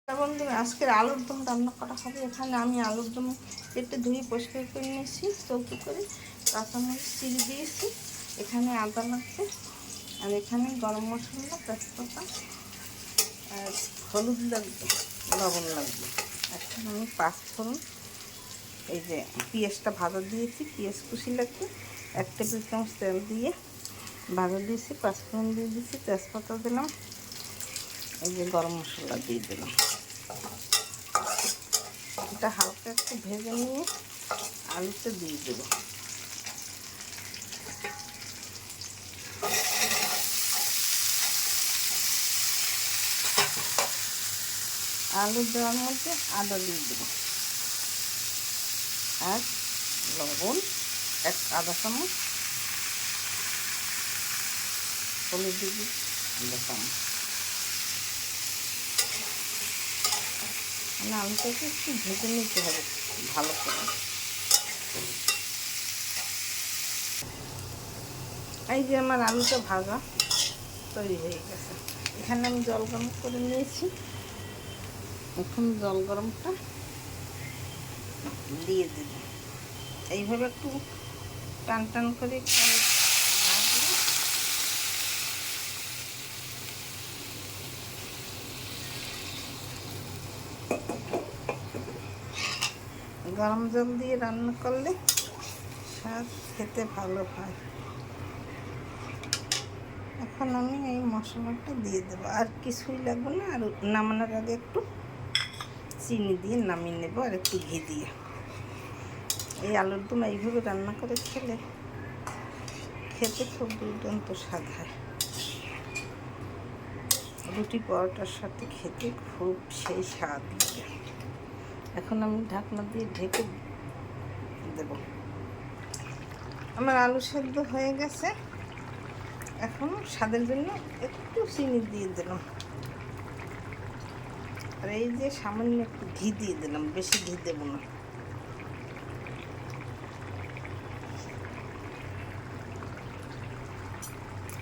বন্ধুরা, আজকের আলুর দম রান্না করা হবে। এখানে আমি আলুর দম কেটে ধুয়ে পরিষ্কার করে নিয়েছি, চৌকি করে কাঁচামরিচ চিড়ে দিয়েছি। এখানে আদা লাগবে, আর এখানে গরম মশলা, তেজপাতা আর হলুদ লাগবে, লবণ লাগবে। এখন আমি পাঁচফোড়ন, এই যে পেঁয়াজটা ভাজা দিয়েছি, পেঁয়াজ কুচি লাগবে। 1 টেবিল চামচ তেল দিয়ে ভাজা দিয়েছি, পাঁচফোড়ন দিয়ে দিয়েছি, তেজপাতা দিলাম, এই যে গরম মশলা দিয়ে দিলাম। এটা হালকা একটু ভেজে নিয়ে আলুতে দিয়ে দেব। আলু দেওয়ার মধ্যে আদা দিয়ে দেব, আর লবণ আধা চামচ, হলুদ দিয়ে আধা চামচ। মানে আলুটাকে একটু ভেজে নিতে হবে ভালো করে। এই যে আমার আলুটা ভাজা তৈরি হয়ে গেছে। এখানে আমি জল গরম করে নিয়েছি। এখন জল গরমটা দিয়ে দেব। এইভাবে একটু টান টান করে গরম জল দিয়ে রান্না করলে স্বাদ খেতে ভালো হয়। এখন আমি এই মশলাটা দিয়ে দেবো, আর কিছুই লাগবে না। আর নামানোর আগে একটু চিনি দিয়ে নামিয়ে নেব, আর একটু ঘি দিয়ে। এই আলুর দম এইভাবে রান্না করে খেতে খুব দুর্দান্ত স্বাদ হয়। রুটি পরোটার সাথে খেতে খুব সেই স্বাদ লাগে। এখন আমি ঢাকনা দিয়ে ঢেকে দেব। আমার আলু সেদ্ধ হয়ে গেছে। এখন স্বাদের জন্য একটু চিনি দিয়ে দিলাম, আর এই যে সামান্য একটু ঘি দিয়ে দিলাম, বেশি ঘি দেব না।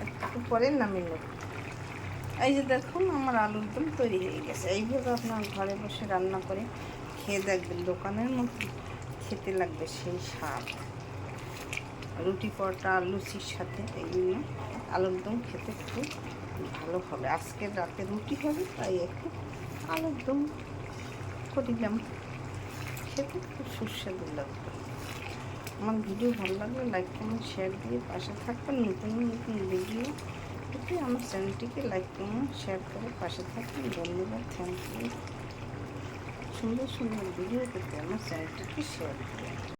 একটু পরে নামিয়ে নেব। এই যে দেখুন, আমার আলুর দম তৈরি হয়ে গেছে। এইভাবে আপনার ঘরে বসে রান্না করে খেয়ে দেখবেন, দোকানের মতো খেতে লাগবে সেই স্বাদ। রুটি পরোটা লুচির সাথে এইগুলো আলুর দম খেতে খুব ভালো হবে। আজকে রাতে রুটি হবে, তাই একটু আলুর দম করিলাম। খেতে খুব সুস্বাদু লাগবে। আমার ভিডিও ভালো লাগলে লাইক কমেন্ট শেয়ার দিয়ে পাশে থাকবেন। নতুন নতুন ভিডিও পেতে আমার চ্যানেলটিকে লাইক কমেন্ট শেয়ার করে পাশে থাকবেন। ধন্যবাদ, থ্যাংক ইউ। সুন্দর সুন্দর ভিডিও পেতে আমার চ্যানেলটিকে শেয়ার করবেন।